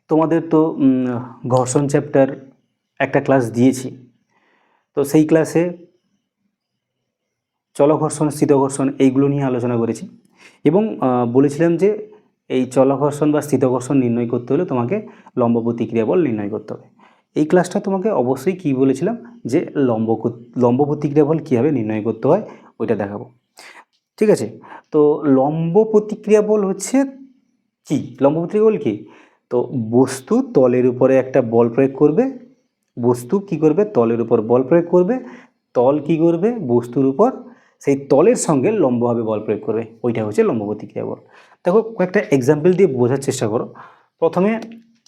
তোমাদের তো ঘর্ষণ চ্যাপ্টার একটা ক্লাস দিয়েছি, তো সেই ক্লাসে চলঘর্ষণ স্থিতঘর্ষণ এইগুলো নিয়ে আলোচনা করেছি এবং বলেছিলাম যে এই চলঘর্ষণ বা স্থিতঘর্ষণ নির্ণয় করতে হলে তোমাকে লম্ব প্রতিক্রিয়া বল নির্ণয় করতে হবে। এই ক্লাসটা তোমাকে অবশ্যই কী বলেছিলাম যে লম্ব প্রতিক্রিয়া বল কীভাবে নির্ণয় করতে হয় ওইটা দেখাবো, ঠিক আছে। তো লম্ব প্রতিক্রিয়া বল হচ্ছে কি, লম্ব প্রতিক্রিয়া বল কি, তো বস্তু তলের উপরে একটা বল প্রয়োগ করবে, বস্তু কি করবে তলের উপর বল প্রয়োগ করবে, তল কি করবে বস্তুর উপর সেই তলের সঙ্গে লম্বভাবে বল প্রয়োগ করবে, ওইটা হচ্ছে লম্ব প্রতিক্রিয়া বল। দেখো কয়েকটা এক্সাম্পল দিয়ে বোঝার চেষ্টা করো। প্রথমে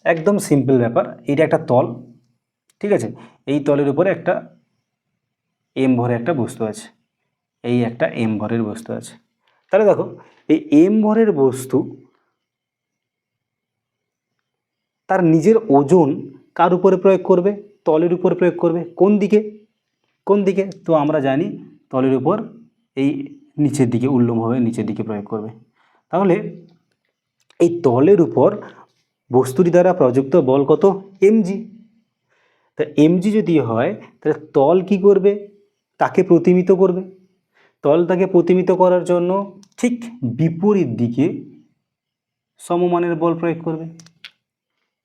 একদম সিম্পল ব্যাপার, এটা একটা তল, ঠিক আছে, এই তলের উপরে একটা এম ভরে একটা বস্তু আছে, এই একটা এম ভরের বস্তু আছে। তাহলে দেখো এই এম ভরের বস্তু তার নিজের ওজন কার উপরে প্রয়োগ করবে, তলের উপর প্রয়োগ করবে। কোন দিকে, কোন দিকে, তো আমরা জানি তলের উপর এই নিচের দিকে, উল্লম্বভাবে নিচের দিকে প্রয়োগ করবে। তাহলে এই তলের উপর বস্তুটি দ্বারা প্রযুক্ত বল কত, এমজি। তা এমজি যদি হয় তাহলে তল কি করবে, তাকে প্রতিমিত করবে। তল তাকে প্রতিমিত করার জন্য ঠিক বিপরীত দিকে সমমানের বল প্রয়োগ করবে,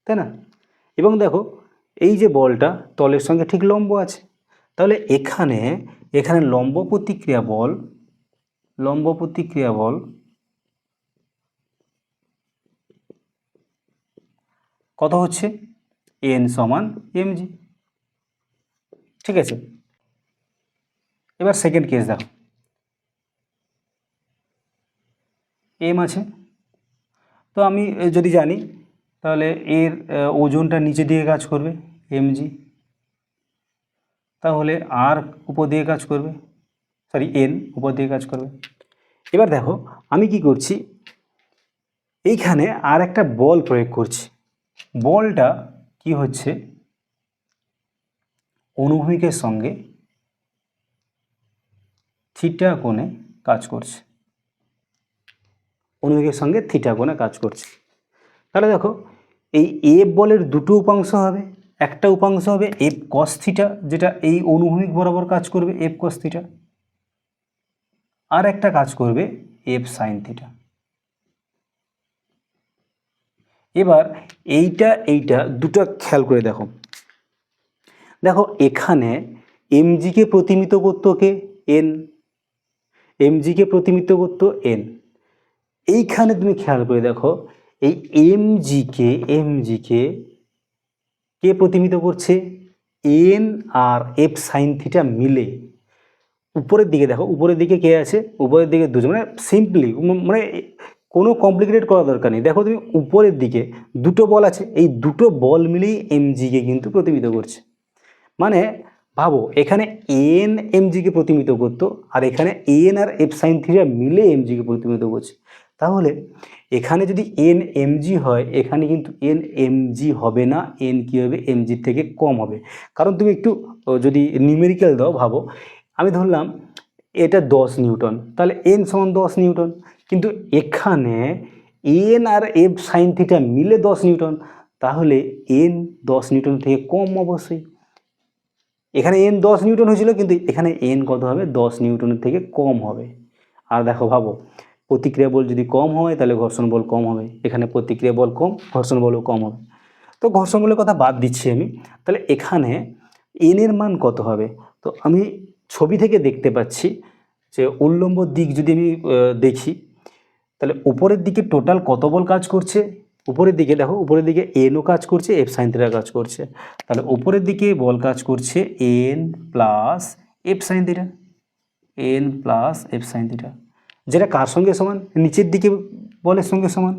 তাই না। এবং দেখো এই যে বলটা তলের সঙ্গে ঠিক লম্ব আছে, তাহলে এখানে এখানে লম্ব প্রতিক্রিয়া বল কত হচ্ছে, এন সমান এমজি, ঠিক আছে। এবার সেকেন্ড কেস দেখো, এম আছে, তো আমি যদি জানি তাহলে এর ওজনটা নিচে দিকে কাজ করবে এমজি, তাহলে আর উপর দিকে কাজ করবে, সরি এন উপর দিকে কাজ করবে। এবার দেখো আমি কি করছি, এইখানে আর একটা বল প্রয়োগ করছি, বলটা কি হচ্ছে অনুভূমিকের সঙ্গে থিটা কোণে কাজ করছে, অনুভূমিকের সঙ্গে থিটা কোণে কাজ করছে। তাহলে দেখো এই এফ বলের দুটো উপাংশ হবে, একটা উপাংশ হবে এফ কস থিটা, যেটা এই অনুভূমিক বরাবর কাজ করবে এফ কস থিটা, আর একটা কাজ করবে এফ সাইন থিটা। এবার এইটা দুটো খেয়াল করে দেখো, দেখো এখানে এমজিকে প্রতিমিত করতো কে, এন, এমজিকে প্রতিমিত করতো এন। এইখানে তুমি খেয়াল করে দেখো এই এমজিকে কে প্রতিমিত করছে, এন আর এফ সাইন থিটা মিলে। উপরের দিকে দেখো, উপরের দিকে কে আছে, উপরের দিকে দুজন, মানে সিম্পলি মানে কোনো কমপ্লিকেটেড করা দরকার নেই। দেখো তুমি উপরের দিকে দুটো বল আছে, এই দুটো বল মিলেই এমজিকে কিন্তু প্রতিমিত করছে। মানে ভাবো এখানে এন এমজিকে প্রতিমিত করতো, আর এখানে এন আর এফ সাইন থিটা মিলে এমজিকে প্রতিমিত করছে। তাহলে এখানে যদি এন এমজি হয়, এখানে কিন্তু এন এমজি হবে না, এন কী হবে, এমজির থেকে কম হবে। কারণ তুমি একটু যদি নিউমেরিক্যাল দাও, ভাবো আমি ধরলাম এটা 10 নিউটন, তাহলে এন সমান 10 নিউটন, কিন্তু এখানে এন আর এফ সাইন থিটা মিলে 10 নিউটন, তাহলে এন 10 নিউটন থেকে কম অবশ্যই। এখানে এন 10 নিউটন হয়েছিল, কিন্তু এখানে এন কত হবে, 10 নিউটনের থেকে কম হবে। আর দেখো ভাবো প্রতিক্রিয়া বল যদি কম হয় তাহলে ঘর্ষণ বল কম হবে, এখানে প্রতিক্রিয়া বল কম, ঘর্ষণ বলও কম হবে। তো ঘর্ষণ বলের কথা বাদ দিচ্ছি আমি, তাহলে এখানে এন এর মান কত হবে। তো আমি ছবি থেকে দেখতে পাচ্ছি যে উল্লম্ব দিক যদি আমি দেখি, তাহলে উপরের দিকে টোটাল কত বল কাজ করছে, উপরের দিকে দেখো, উপরের দিকে এনও কাজ করছে, এফ সাইন থিটা কাজ করছে। তাহলে উপরের দিকে বল কাজ করছে N plus F sine theta, N plus F sine theta, যেটা কার সঙ্গে সমান, নিচের দিকে বলের সঙ্গে সমান।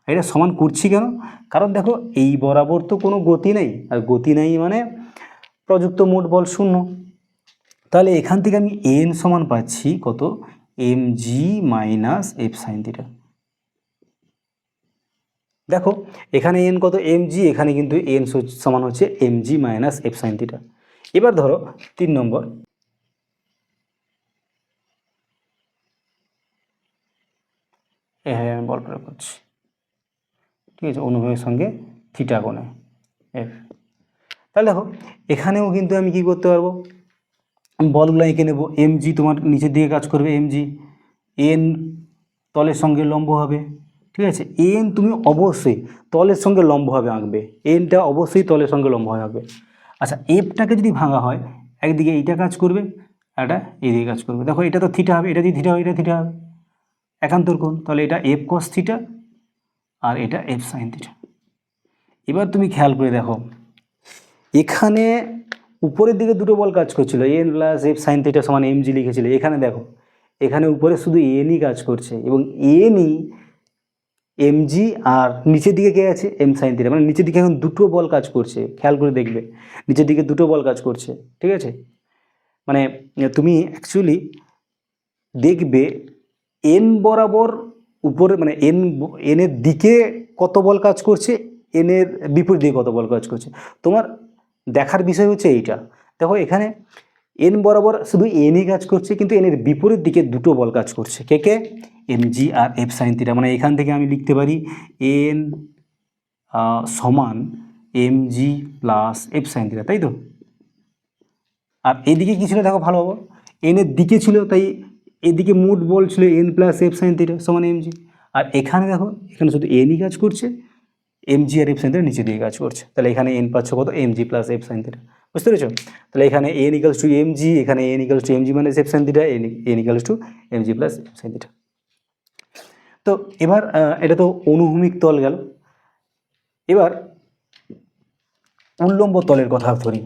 এটা সমান করছি কেন, কারণ দেখো এই বরাবর তো কোনো গতি নেই, আর গতি নেই মানে প্রযুক্ত মোট বল শূন্য। তাহলে এখান থেকে আমি এন সমান পাচ্ছি কত, M G minus F sine theta. দেখো এখানে এন কত, এম জি, এখানে কিন্তু এন সমান হচ্ছে M G minus F sine theta. এবার ধরো 3 নম্বর, আমি বল প্রয়োগ করছি, ঠিক আছে, অনুভবের সঙ্গে থিটা কোণে এফ। তাহলে দেখো এখানেও কিন্তু আমি কি করতে পারবো, বলগুলো এঁকে নেবো। এমজি তোমার নিচের দিকে কাজ করবে, এমজি এন তলের সঙ্গে লম্ব হবে, ঠিক আছে। এন তুমি অবশ্যই তলের সঙ্গে লম্বভাবে আঁকবে, এনটা অবশ্যই তলের সঙ্গে লম্বভাবে আঁকবে। আচ্ছা এফটাকে যদি ভাঙা হয়, একদিকে এইটা কাজ করবে, এটা এইদিকে কাজ করবে। দেখো এটা তো থিটা হবে, এটা যদি থিটা হয় এটা থিটা হবে, একান্তর কোণ, তাহলে এটা এফ কস থিটা আর এটা এফ সাইন থিটা। এবার তুমি খেয়াল করে দেখো এখানে উপরের দিকে দুটো বল কাজ করছিল, N plus F sine theta সমান এমজি লিখেছিল। এখানে দেখো এখানে উপরে শুধু এনই কাজ করছে, এবং এনই এমজি, আর নিচের দিকে কে আছে এম সাইন থিটা, মানে নিচের দিকে এখন দুটো বল কাজ করছে। খেয়াল করে দেখবে নিচের দিকে দুটো বল কাজ করছে, ঠিক আছে। মানে তুমি অ্যাকচুয়ালি দেখবে এন বরাবর উপরে, মানে এনের দিকে কত বল কাজ করছে, এনের বিপরীত দিকে কত বল কাজ করছে, তোমার দেখার বিষয় হচ্ছে এইটা। দেখো এখানে এন বরাবর শুধু এনই কাজ করছে, কিন্তু এনের বিপরীত দিকে দুটো বল কাজ করছে, কে কে, এমজি আর এফ সাইন থিটা। মানে এখান থেকে আমি লিখতে পারি এন সমান MG plus F sine theta, তাই তো। আর এদিকে কী ছিল দেখো ভালো, এনের দিকে ছিল, তাই এদিকে মোট বল ছিল N plus F sine theta সমান এমজি। আর এখানে দেখো এখানে শুধু এনই কাজ করছে, এমজি আর এফ সাইন থিটা নিচে দিকে কাজ করছে, তাহলে এখানে এন পাচ্ছ কত, MG plus F sine theta. বুঝতে পেরেছো? তাহলে এখানে এন ইকালস টু এমজি, এখানে এন ইকালস টু এমজি মানে F sine theta, N equals two MG plus F sine theta. তো এবার এটা তো অনুভূমিক তল গেল। এবার উল্লম্ব তলের কথা ধরি।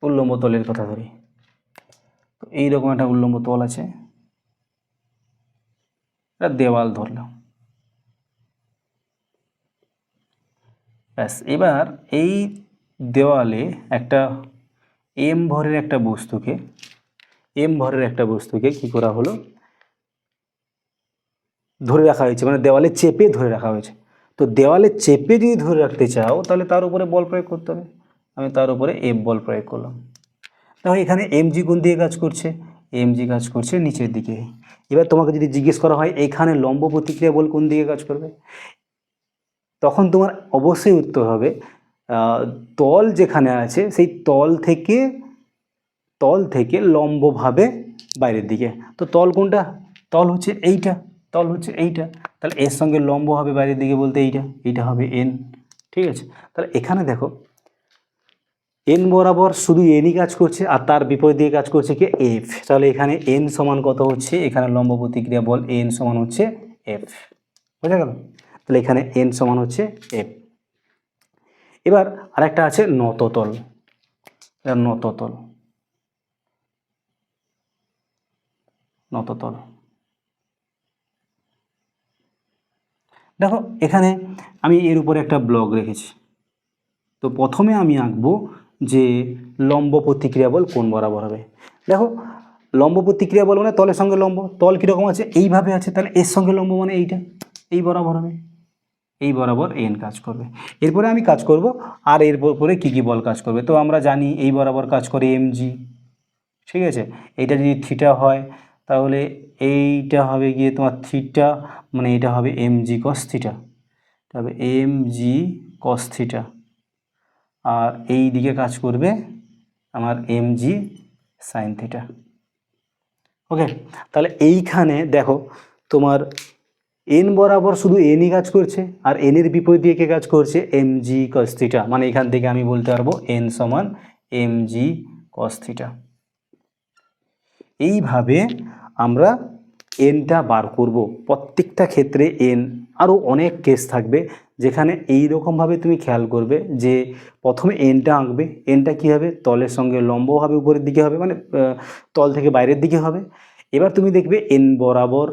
উল্লম্ব তলের কথা ধরি, তো এইরকম একটা উল্লম্ব তল আছে, এটা দেওয়াল ধরলাম, ব্যাস। এবার এই দেওয়ালে একটা এম ভরের একটা বস্তুকে কি করা হলো, ধরে রাখা হয়েছে, মানে দেওয়ালে চেপে ধরে রাখা হয়েছে। তো দেওয়ালে চেপে যদি ধরে রাখতে চাও তাহলে তার উপরে বল প্রয়োগ করতে হবে। আমি তার উপরে এফ বল প্রয়োগ করলাম। দেখো এখানে এমজি কোণ দিকে কাজ করছে, এমজি কাজ করছে নিচের দিকে। এবার তোমাকে যদি জিজ্ঞেস করা হয় এখানে লম্ব প্রতিক্রিয়া বল কোন দিকে কাজ করবে, তখন তোমার অবশ্যই উত্তর হবে তল যেখানে আছে সেই তল থেকে লম্বভাবে বাইরের দিকে। তো তল কোনটা, তল হচ্ছে এইটা, তাহলে এর সঙ্গে লম্ব হবে বাইরের দিকে বলতে এইটা হবে এন, ঠিক আছে। তাহলে এখানে দেখো এন বরাবর শুধু এনই কাজ করছে, আর তার বিপরীত দিকে কাজ করছে কি এফ। তাহলে এখানে এন সমান কত হচ্ছে, এখানে লম্ব প্রতিক্রিয়া বল এন সমান হচ্ছে এফ, বোঝা গেল। তাহলে এখানে এন সমান হচ্ছে এফ। এবার আরেকটা আছে নততল, নততল। দেখো এখানে আমি এর উপরে একটা ব্লক রেখেছি। তো প্রথমে আমি আঁকবো যে লম্ব প্রতিক্রিয়া বল কোন বরাবর হবে। দেখো লম্ব প্রতিক্রিয়া বল মানে তলের সঙ্গে লম্ব, তল কীরকম আছে এইভাবে আছে, তাহলে এর সঙ্গে লম্ব মানে এইটা, এই বরাবর হবে, এই বরাবর এন কাজ করবে। এরপরে আমি কাজ করব আর এর পরে কী কী বল কাজ করবে। তো আমরা জানি এই বরাবর কাজ করে এমজি, ঠিক আছে। এইটা যদি থিটা হয় তাহলে এইটা হবে গিয়ে তোমার থিটা, মানে এটা হবে এমজি কস থিটা, তবে এমজি কস থিটা। আর এই দিকে কাজ করবে আমার এমজি সাইন থিটা। ওকে, তাহলে এইখানে দেখো তোমার এন বরাবর শুধু এনই কাজ করছে, আর এনের বিপরীত দিকে কাজ করছে এমজি কস থিটা। মানে এখান থেকে আমি বলতে পারবো এন সমান এমজি কস থিটা। এইভাবে আমরা এনটা বার করব। প্রত্যেকটা ক্ষেত্রে এন, আরও অনেক কেস থাকবে যেখানে এই রকমভাবে তুমি খেয়াল করবে যে প্রথমে এনটা আঁকবে, এনটা কী হবে তলের সঙ্গে লম্ব হবে, উপরের দিকে হবে, মানে তল থেকে বাইরের দিকে হবে। এবার তুমি দেখবে এন বরাবর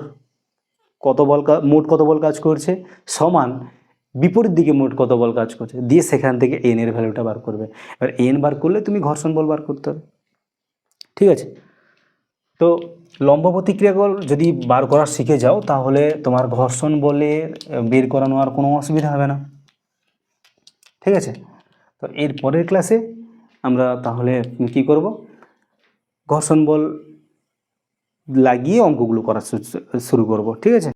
মোট কত বল কাজ করছে সমান বিপরীত দিকে মোট কত বল কাজ করছে, দিয়ে সেখান থেকে এন এর ভ্যালুটা বার করবে। এবার এন বার করলে তুমি ঘর্ষণ বল বার করতে হবে, ঠিক আছে। তো লম্ব প্রতিক্রিয়া বল যদি বার করা শিখে যাও তাহলে তোমার ঘর্ষণ বলে বের করানো আর কোনো অসুবিধা হবে না, ঠিক আছে। তো এর পরের ক্লাসে আমরা তাহলে কি করব, ঘর্ষণ বল লাগিয়ে অঙ্কগুলো করা শুরু করব, ঠিক আছে।